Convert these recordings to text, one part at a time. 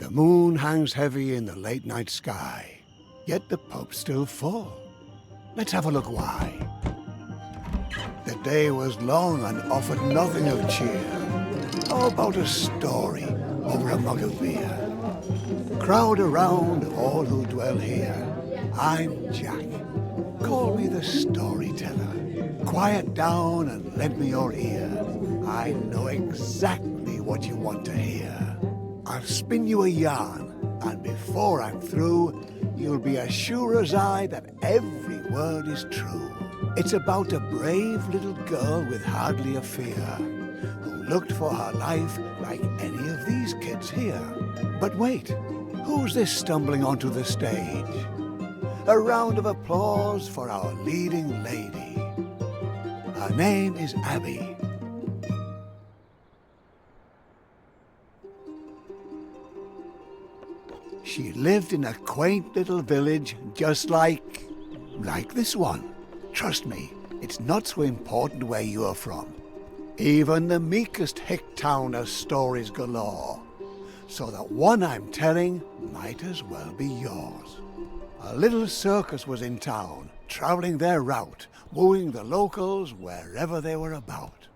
The moon hangs heavy in the late night sky, yet the pub's still full. Let's have a look why. The day was long and offered nothing of cheer. How about a story over a mug of beer? Crowd around all who dwell here. I'm Jack. Call me the storyteller. Quiet down and lend me your ear. I know exactly what you want to hear. I'll spin you a yarn, and before I'm through, you'll be as sure as I that every word is true. It's about a brave little girl with hardly a fear, who looked for her life like any of these kids here. But wait, who's this stumbling onto the stage? A round of applause for our leading lady. Her name is Abby. She lived in a quaint little village just like this one. Trust me, it's not so important where you're from. Even the meekest hick town has stories galore. So that one I'm telling might as well be yours. A little circus was in town, traveling their route, wooing the locals wherever they were about.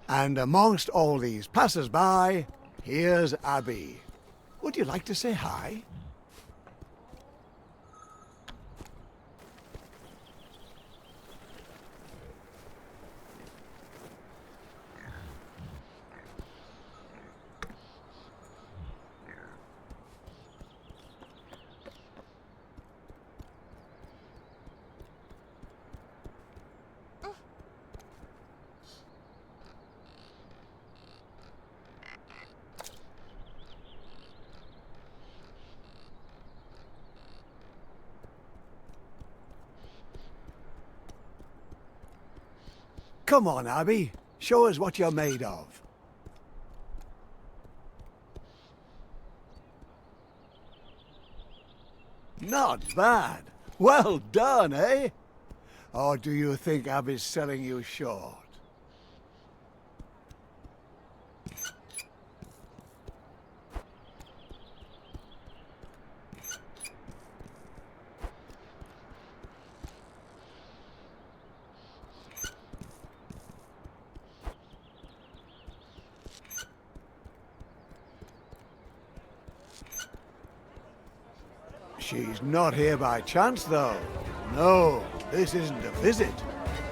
And amongst all these passers-by, here's Abby. Would you like to say hi? Come on, Abby. Show us what you're made of. Not bad. Well done, eh? Or do you think Abby's selling you short? She's not here by chance, though. No, this isn't a visit.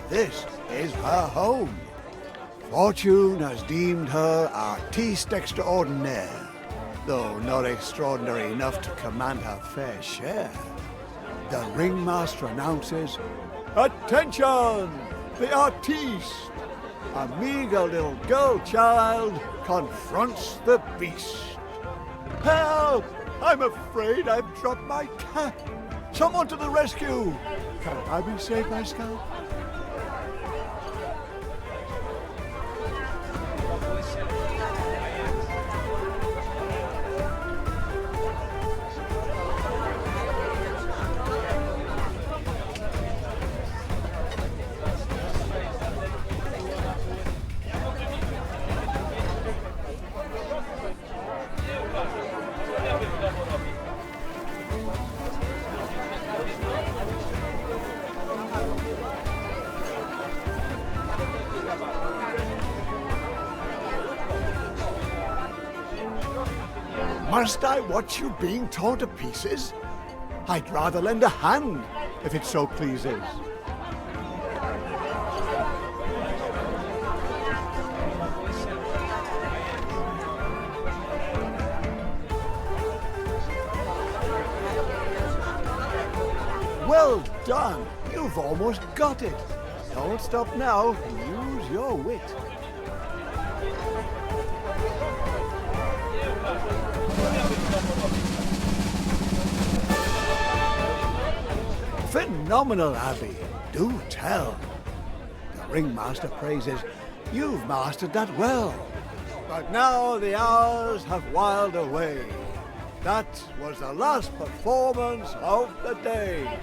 This is her home. Fortune has deemed her artiste extraordinaire, though not extraordinary enough to command her fair share. The ringmaster announces, "Attention! The artiste! A meager little girl child confronts the beast. Help! I'm afraid I've dropped my cap. Someone to the rescue! Can Abby save my scalp?" Must I watch you being torn to pieces? I'd rather lend a hand, if it so pleases. Well done! You've almost got it. Don't stop now. Use your wit. Phenomenal, Abby. Do tell. The ringmaster praises, "You've mastered that well." But now the hours have whiled away. That was the last performance of the day.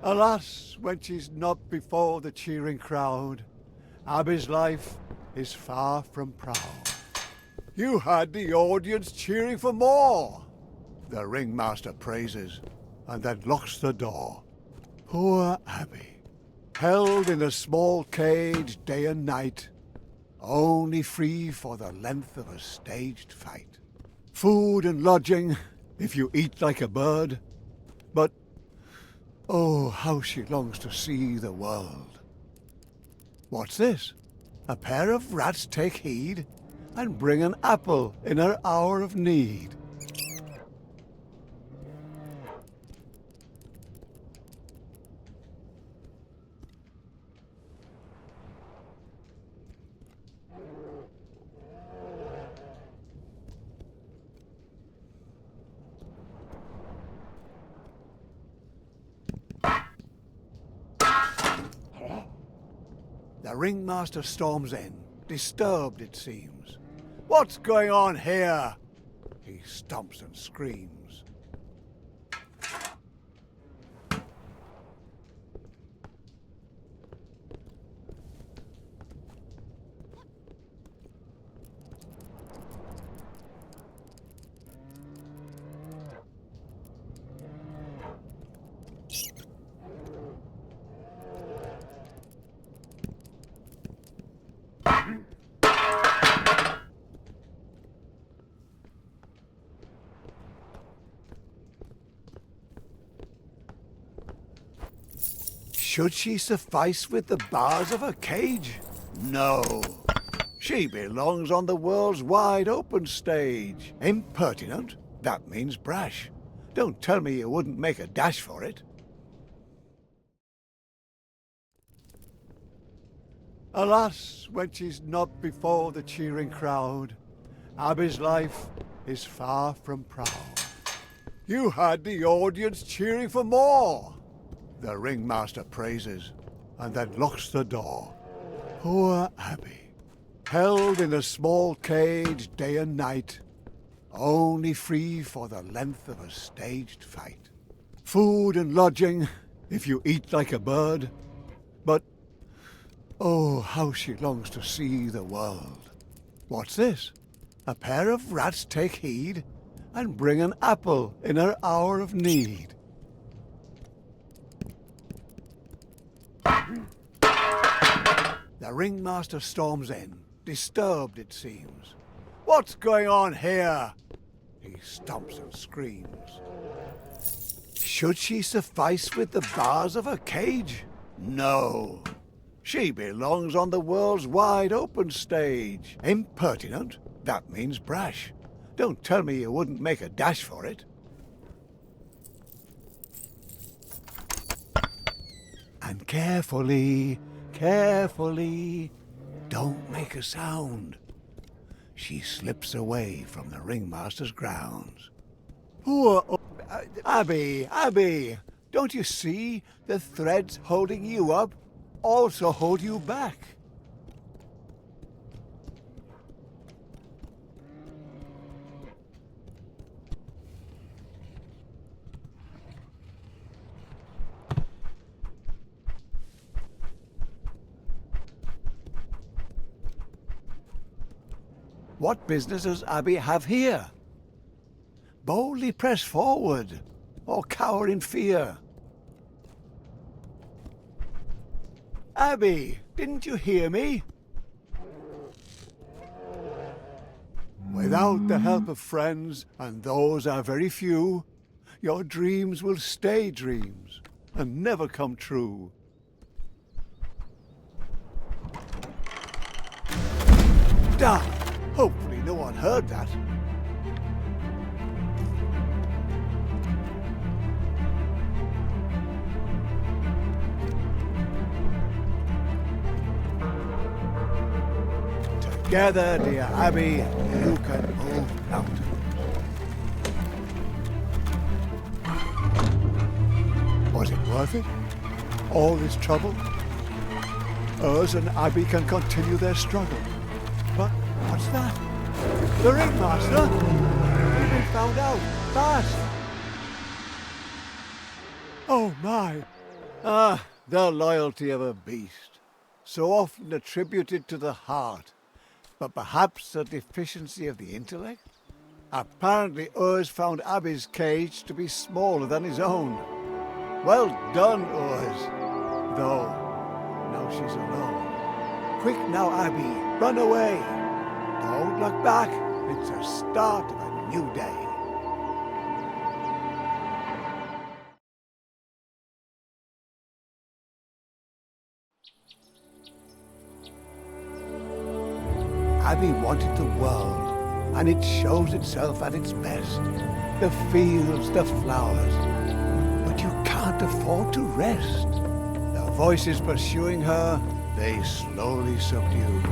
Alas, when she's not before the cheering crowd, Abby's life is far from proud. You had the audience cheering for more. The ringmaster praises and then locks the door. Poor Abby, held in a small cage day and night, only free for the length of a staged fight. Food and lodging, if you eat like a bird, but oh, how she longs to see the world. What's this? A pair of rats take heed and bring an apple in her hour of need. The ringmaster storms in, disturbed it seems. What's going on here? He stomps and screams. Should she suffice with the bars of her cage? No. She belongs on the world's wide open stage. Impertinent? That means brash. Don't tell me you wouldn't make a dash for it. Alas, when she's not before the cheering crowd, Abby's life is far from proud. You had the audience cheering for more. The ringmaster praises and then locks the door. Poor Abby, held in a small cage day and night, only free for the length of a staged fight. Food and lodging, if you eat like a bird, but oh, how she longs to see the world. What's this? A pair of rats take heed and bring an apple in her hour of need. The ringmaster storms in, disturbed it seems. What's going on here? He stomps and screams. Should she suffice with the bars of her cage? No. She belongs on the world's wide open stage. Impertinent? That means brash. Don't tell me you wouldn't make a dash for it. And carefully, carefully, don't make a sound. She slips away from the ringmaster's grounds. Poor Abby, Abby, don't you see the threads holding you up also hold you back? What business does Abby have here? Boldly press forward, or cower in fear. Abby, didn't you hear me? Without the help of friends, and those are very few, your dreams will stay dreams and never come true. Darn! Hopefully no one heard that. Together, dear Abby, you can move mountains. Was it worth it? All this trouble? Us and Abby can continue their struggle. But what's that? The ringmaster? We've been found out. Fast! Oh my! Ah, the loyalty of a beast. So often attributed to the heart, but perhaps a deficiency of the intellect? Apparently Urs found Abby's cage to be smaller than his own. Well done, Urs. Though, now she's alone. Quick now, Abby, run away. Don't look back. It's the start of a new day. Abby wanted the world, and it shows itself at its best. The fields, the flowers. But you can't afford to rest. The voices pursuing her, they slowly subdue.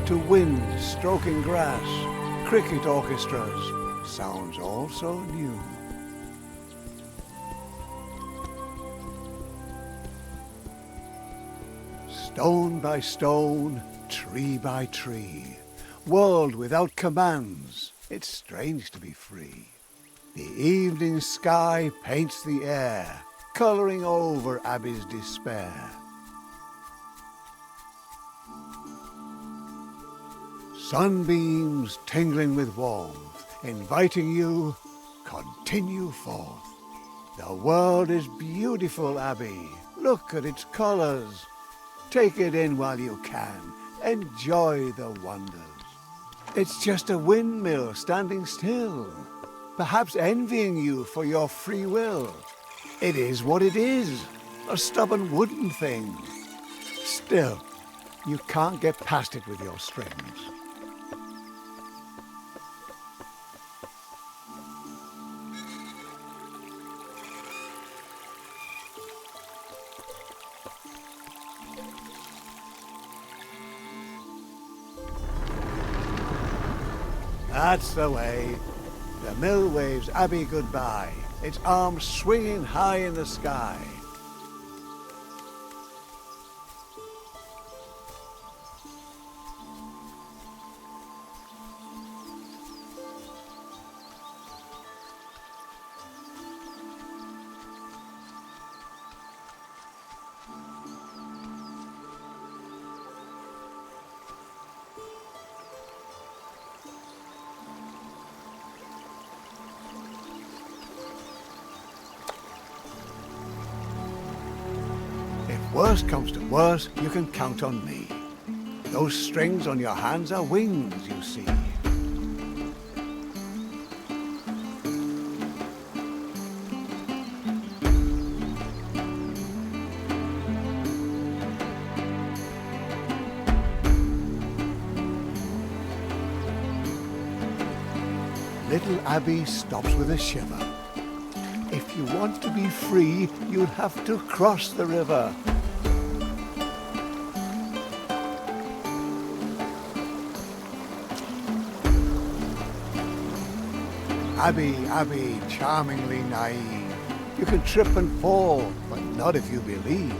To wind stroking grass, cricket orchestras, sounds all so new. Stone by stone, tree by tree, world without commands, it's strange to be free. The evening sky paints the air, colouring over Abby's despair. Sunbeams tingling with warmth, inviting you, continue forth. The world is beautiful, Abby. Look at its colours. Take it in while you can. Enjoy the wonders. It's just a windmill standing still, perhaps envying you for your free will. It is what it is, a stubborn wooden thing. Still, you can't get past it with your strings. That's the way. The mill waves Abby goodbye, its arms swinging high in the sky. Worst comes to worst, you can count on me. Those strings on your hands are wings, you see. Little Abby stops with a shiver. If you want to be free, you'll have to cross the river. Abby, Abby, charmingly naive. You can trip and fall, but not if you believe.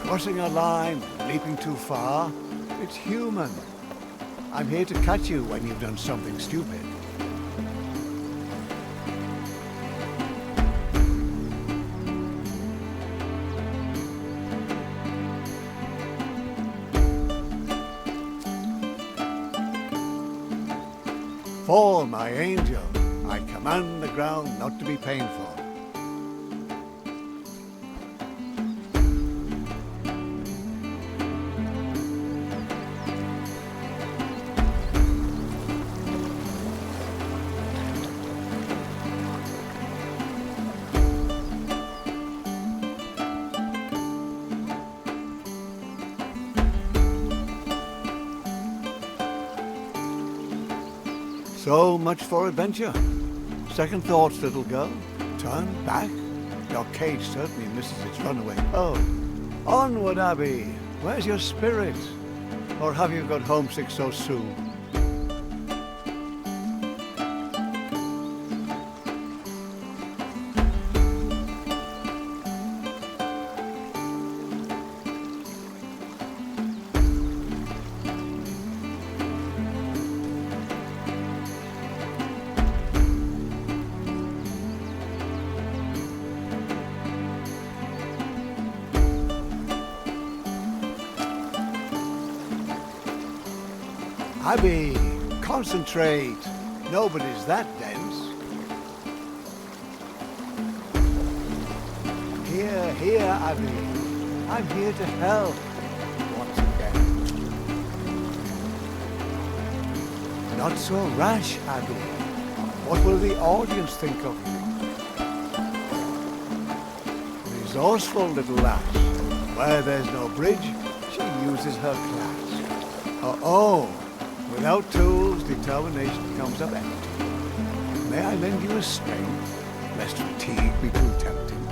Crossing a line, leaping too far, it's human. I'm here to catch you when you've done something stupid. Fall, my angel. I command the ground not to be painful. So much for adventure. Second thoughts, little girl. Turn back. Your cage certainly misses its runaway. Oh, Onward, Abby. Where's your spirit? Or have you got homesick so soon? Abby, concentrate. Nobody's that dense. Here, Abby. I'm here to help. Once again. Not so rash, Abby. What will the audience think of you? Resourceful little lass. Where there's no bridge, she uses her class. Oh. Without tools, determination comes up empty. May I lend you a string, lest fatigue be too tempting?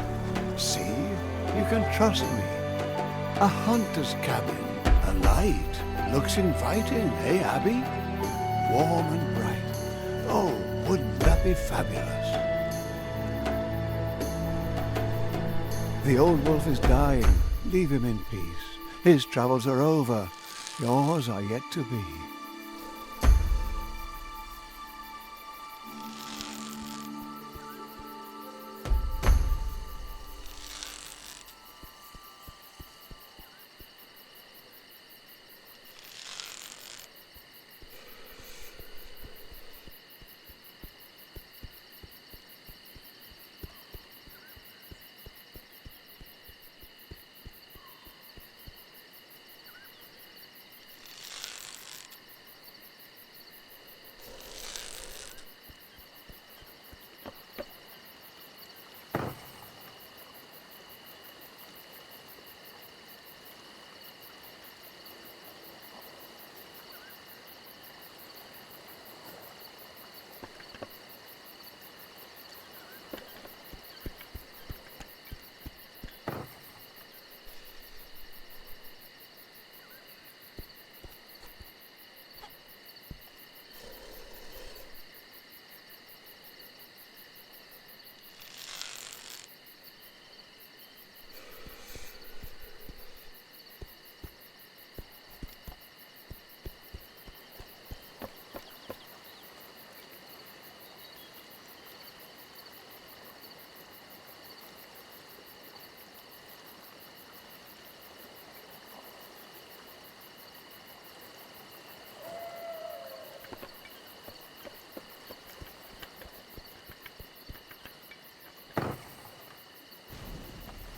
See, you can trust me. A hunter's cabin, a light, looks inviting, eh, Abby? Warm and bright. Oh, wouldn't that be fabulous? The old wolf is dying. Leave him in peace. His travels are over. Yours are yet to be.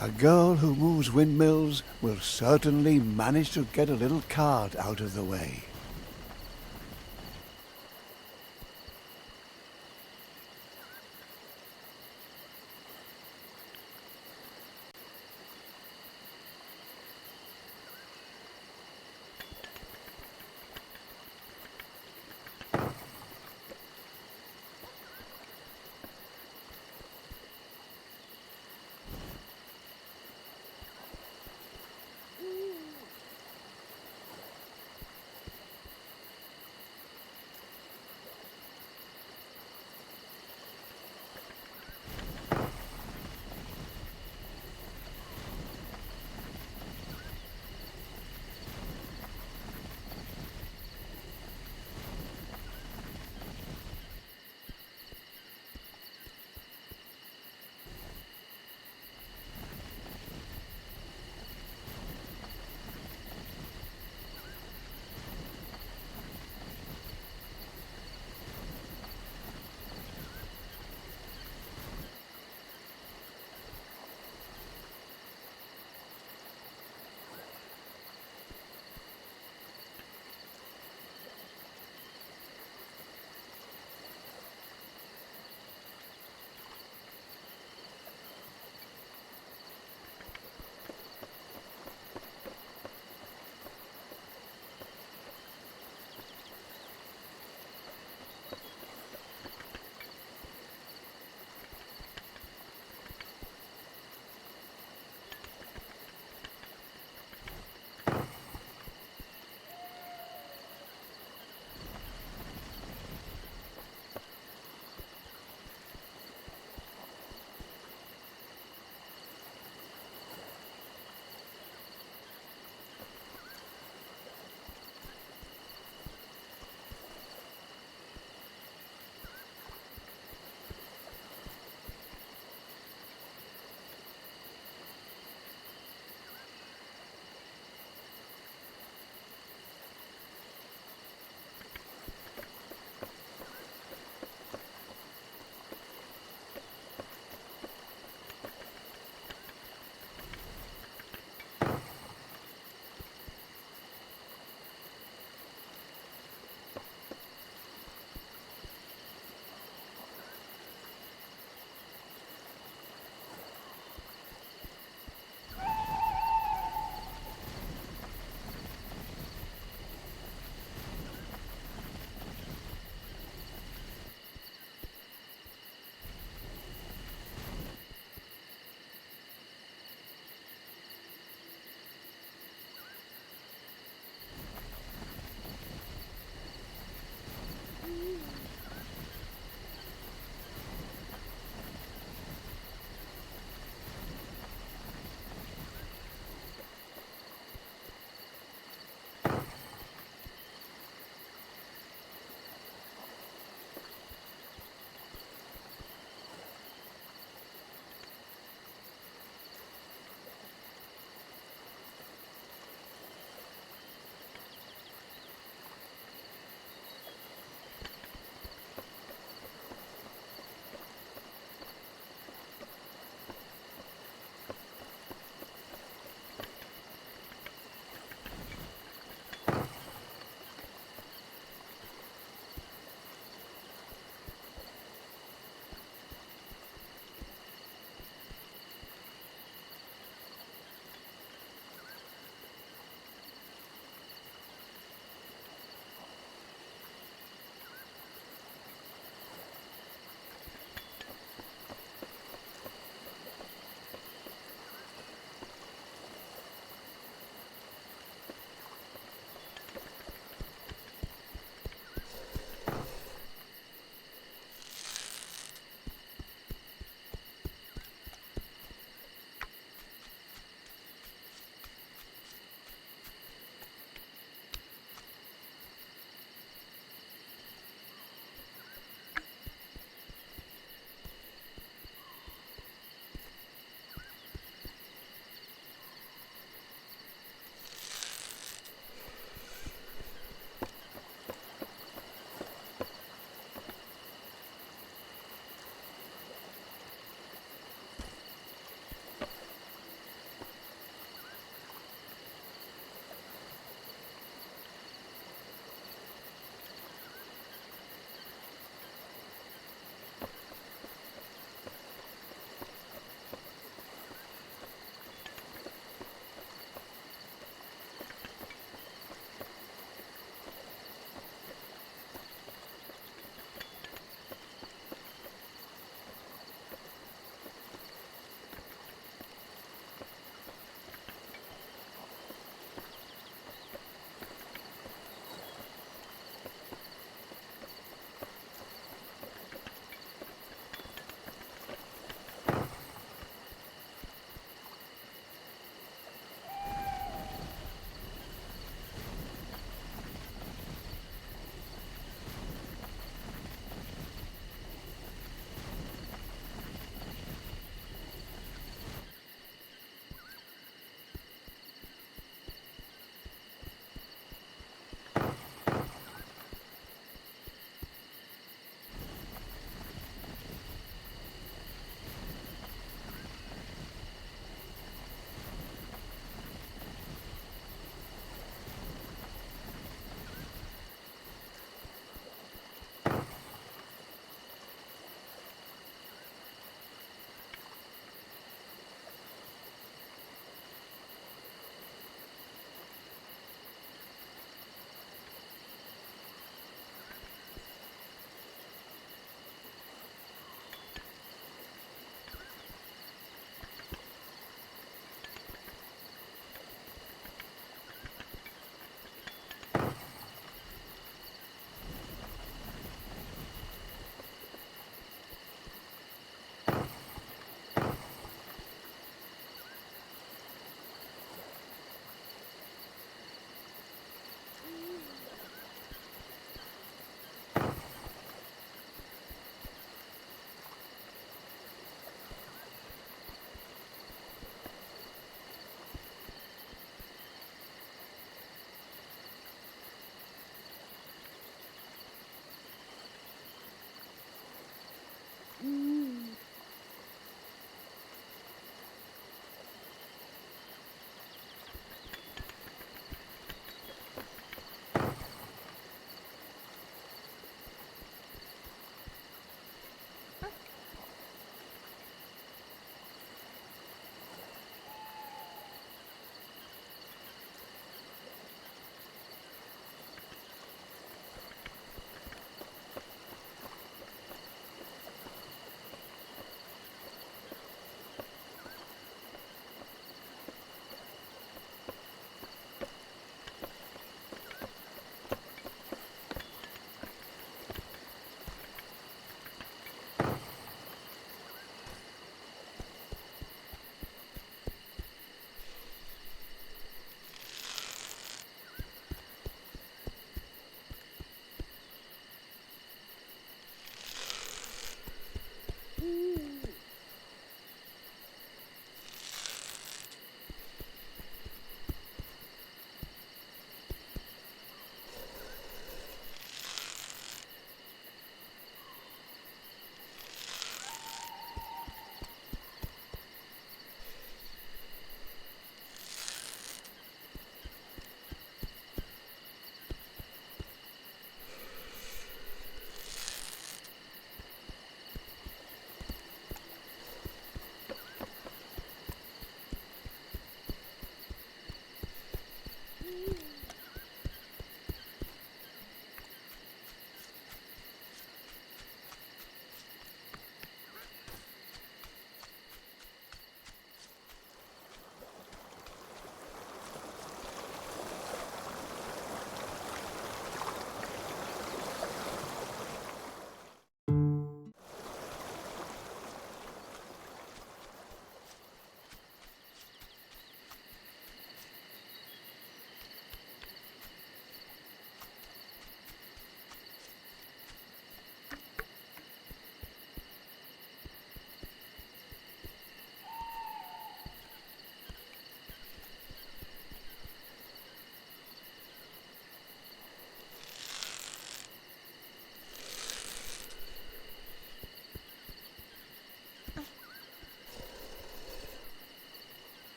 A girl who moves windmills will certainly manage to get a little cart out of the way.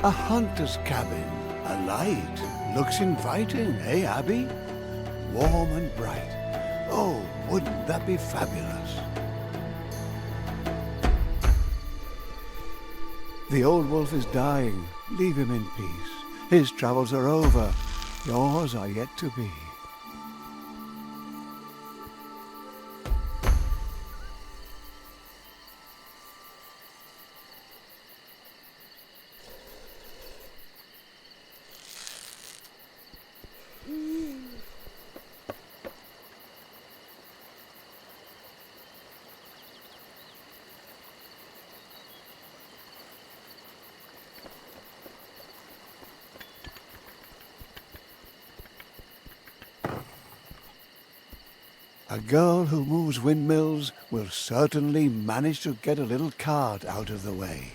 A hunter's cabin, a light. Looks inviting, eh, Abby? Warm and bright. Oh, wouldn't that be fabulous? The old wolf is dying. Leave him in peace. His travels are over. Yours are yet to be. A girl who moves windmills will certainly manage to get a little cart out of the way.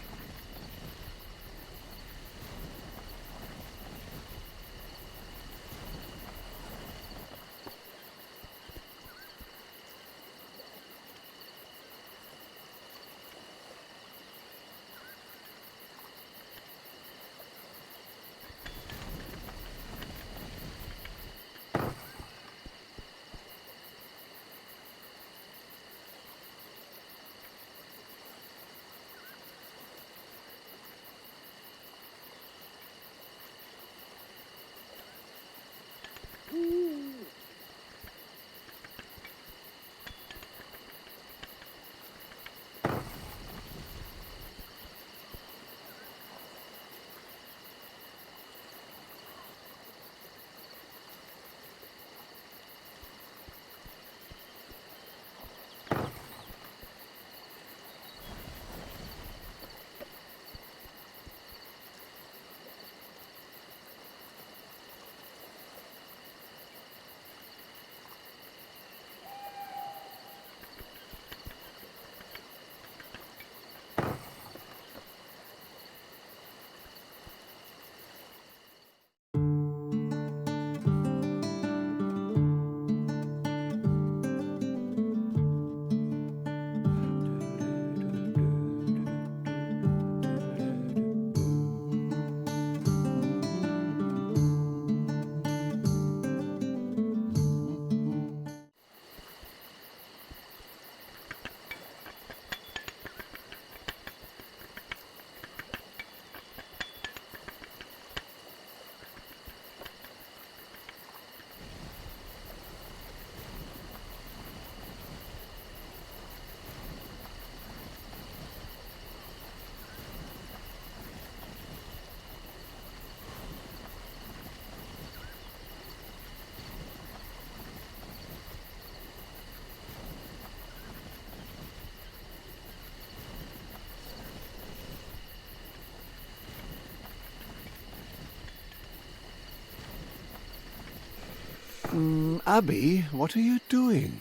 Abby, what are you doing?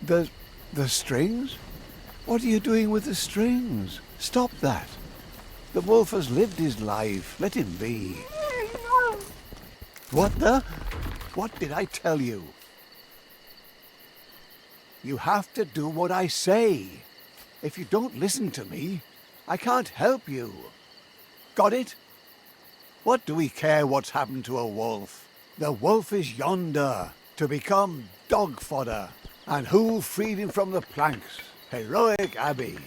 The strings? What are you doing with the strings? Stop that. The wolf has lived his life. Let him be. What the? What did I tell you? You have to do what I say. If you don't listen to me, I can't help you. Got it? What do we care what's happened to a wolf? The wolf is yonder, to become dog fodder. And who freed him from the planks? Heroic Abby.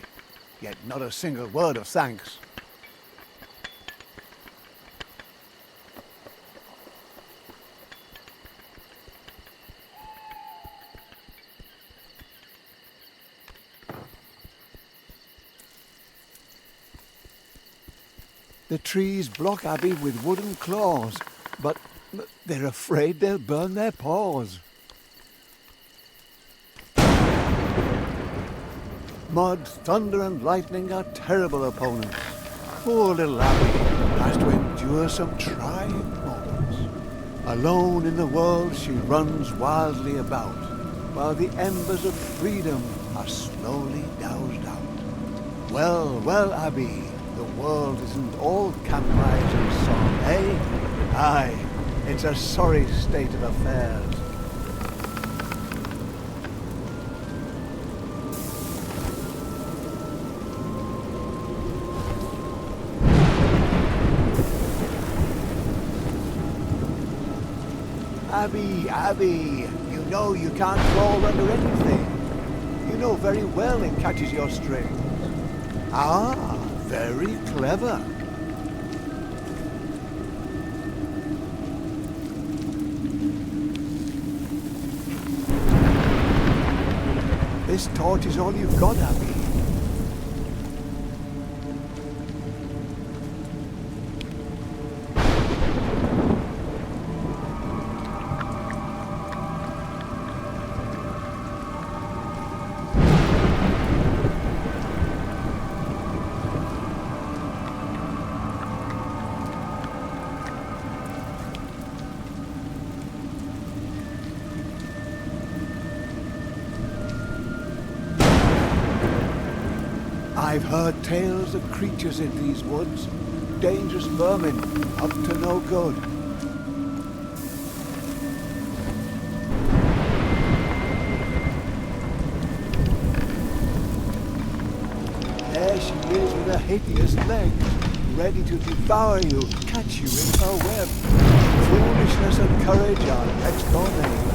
Yet not a single word of thanks. The trees block Abby with wooden claws, but they're afraid they'll burn their paws. Mud, thunder and lightning are terrible opponents. Poor little Abby has to endure some trying moments. Alone in the world she runs wildly about, while the embers of freedom are slowly doused out. Well, well, Abby, the world isn't all campfires and song, eh? Aye, it's a sorry state of affairs. Abby, Abby, you know you can't crawl under anything. You know very well it catches your strings. Ah, very clever. This torch is all you've got, Abby. I've heard tales of creatures in these woods. Dangerous vermin, up to no good. There she is with her hideous legs, ready to devour you, catch you in her web. Foolishness and courage are next door neighbors.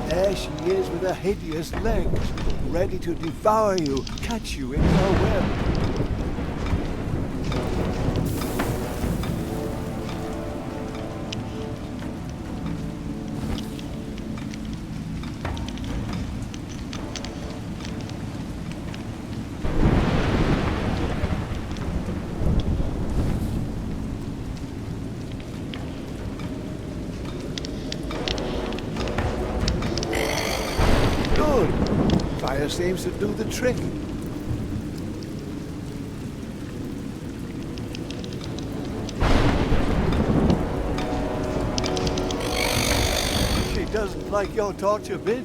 There she is with her hideous legs, ready to devour you, catch you in her web. Fire seems to do the trick. She doesn't like your torch a bit.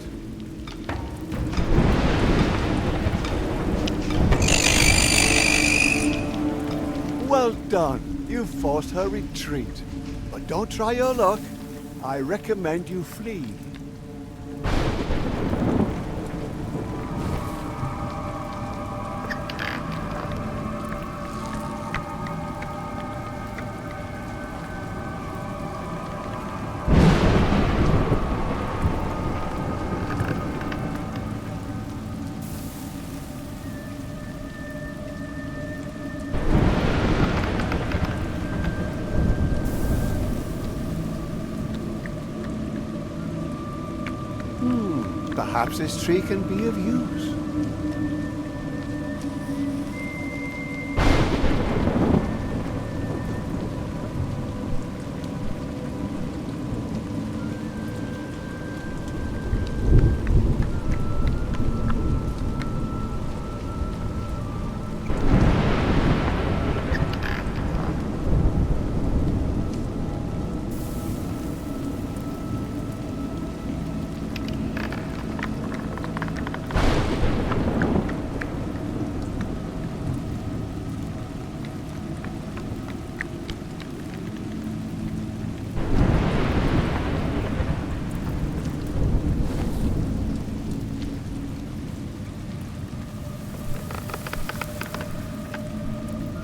Well done. You forced her retreat. But don't try your luck. I recommend you flee. Perhaps this tree can be of use.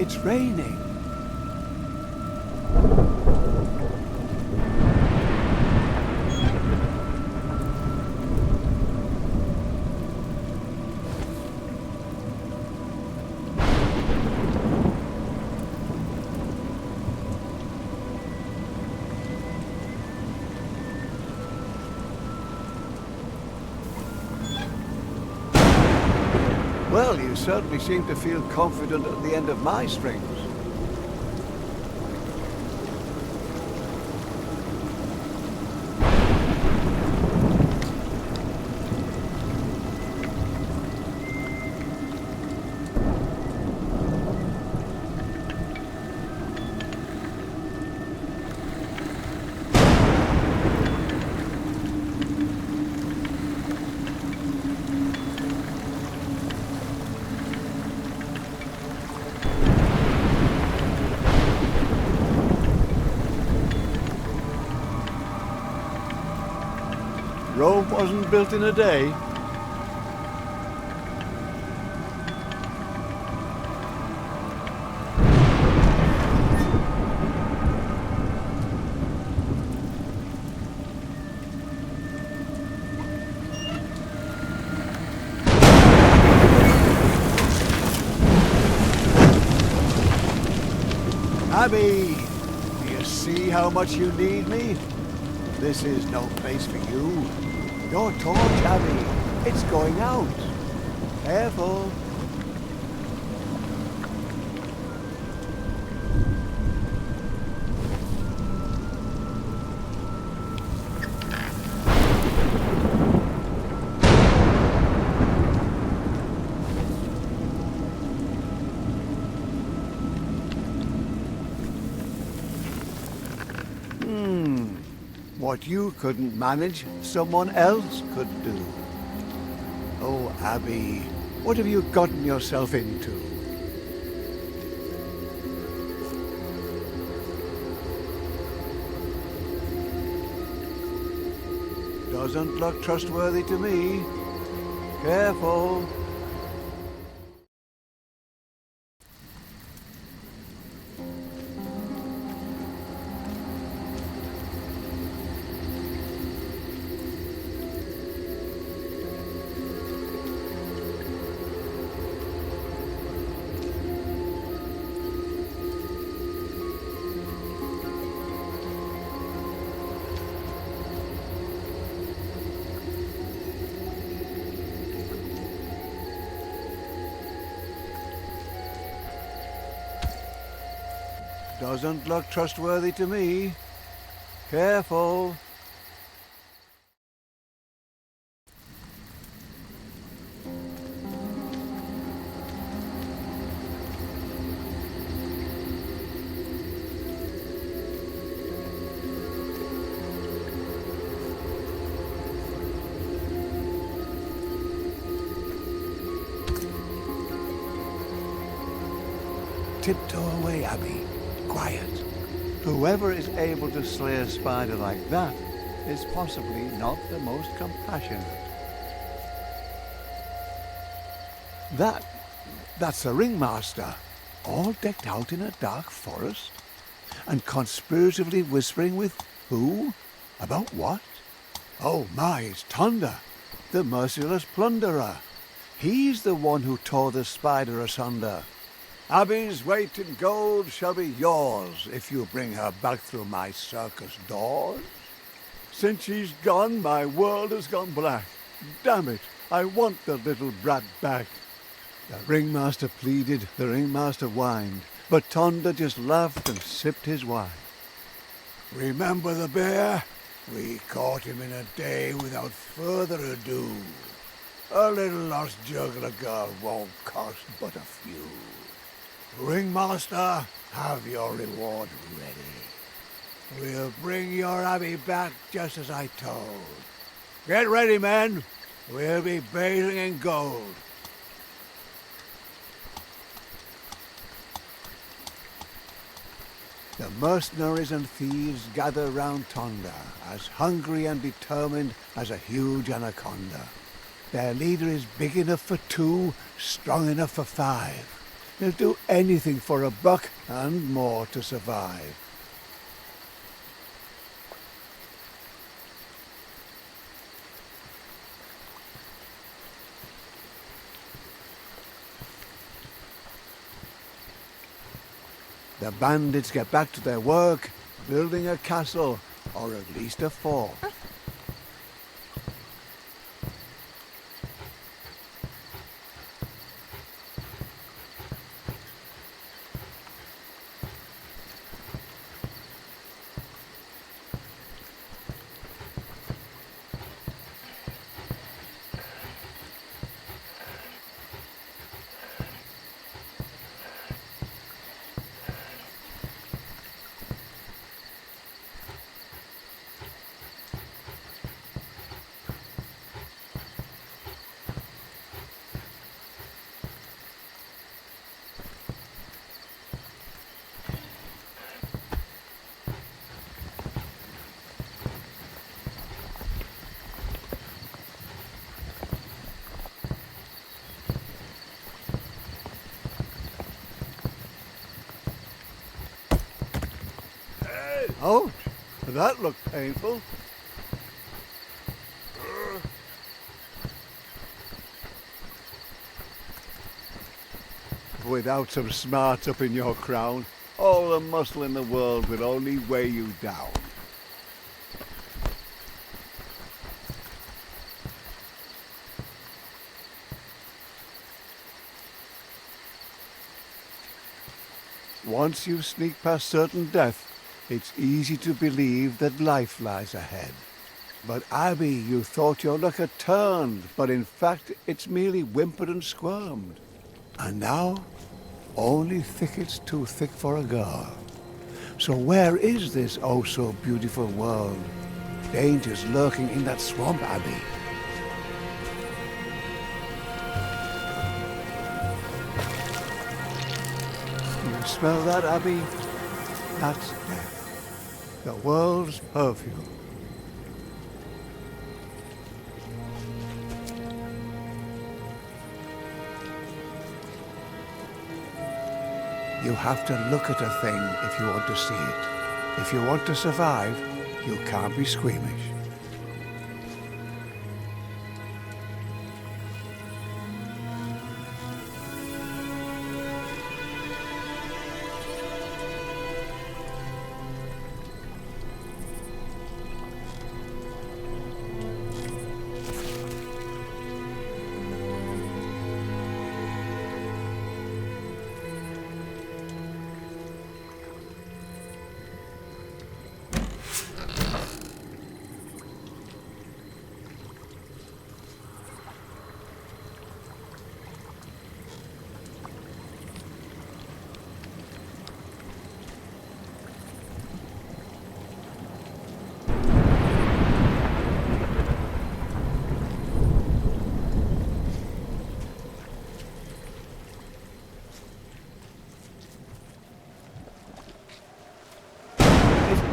It's raining. Well, you certainly seem to feel confident at the end of my strings. Rome wasn't built in a day. Abby, do you see how much you need me? This is no place for you. Your torch, Abby, it's going out. Careful. What you couldn't manage, someone else could do. Oh, Abby, what have you gotten yourself into? Doesn't look trustworthy to me. Careful. Doesn't look trustworthy to me. Careful. Tiptoe away, Abby. Quiet. Whoever is able to slay a spider like that is possibly not the most compassionate. That's the ringmaster, all decked out in a dark forest, and conspiratively whispering with who? About what? Oh my, it's Tonda, the merciless plunderer. He's the one who tore the spider asunder. Abby's weight in gold shall be yours if you bring her back through my circus doors. Since she's gone, my world has gone black. Damn it, I want the little brat back. The ringmaster pleaded, the ringmaster whined, but Tonda just laughed and sipped his wine. Remember the bear? We caught him in a day without further ado. A little lost juggler girl won't cost but a few. Ringmaster, have your reward ready. We'll bring your Abby back just as I told. Get ready, men. We'll be bathing in gold. The mercenaries and thieves gather round Tonda, as hungry and determined as a huge anaconda. Their leader is big enough for 2, strong enough for 5. He'll do anything for a buck and more to survive. The bandits get back to their work, building a castle, or at least a fort. Ouch! That looked painful. Without some smarts up in your crown, All the muscle in the world will only weigh you down. Once you sneak past certain death, it's easy to believe that life lies ahead. But Abby, you thought your luck had turned, but in fact it's merely whimpered and squirmed. And now, only thickets too thick for a girl. So where is this oh so beautiful world? Dangers lurking in that swamp, Abby. You smell that, Abby? That's death. The world's perfume. You have to look at a thing if you want to see it. If you want to survive, you can't be squeamish.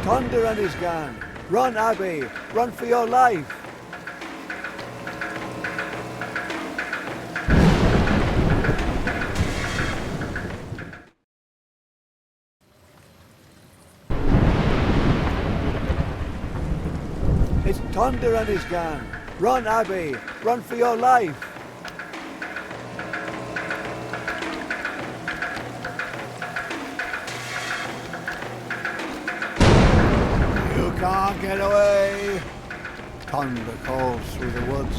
Thunder and his gang. Run, Abby. Run for your life. It's Thunder and his gang. Run, Abby. Run for your life. Can't get away! Thunder calls through the woods.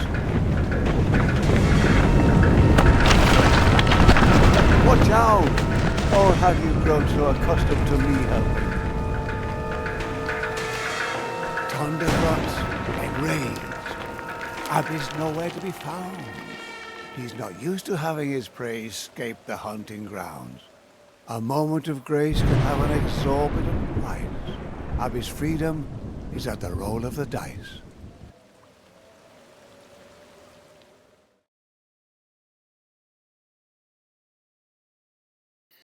Watch out! Or have you grown so accustomed to me helping? Thunder grunts, enraged. Abby's nowhere to be found. He's not used to having his prey escape the hunting grounds. A moment of grace can have an exorbitant price. Abby's freedom is at the roll of the dice.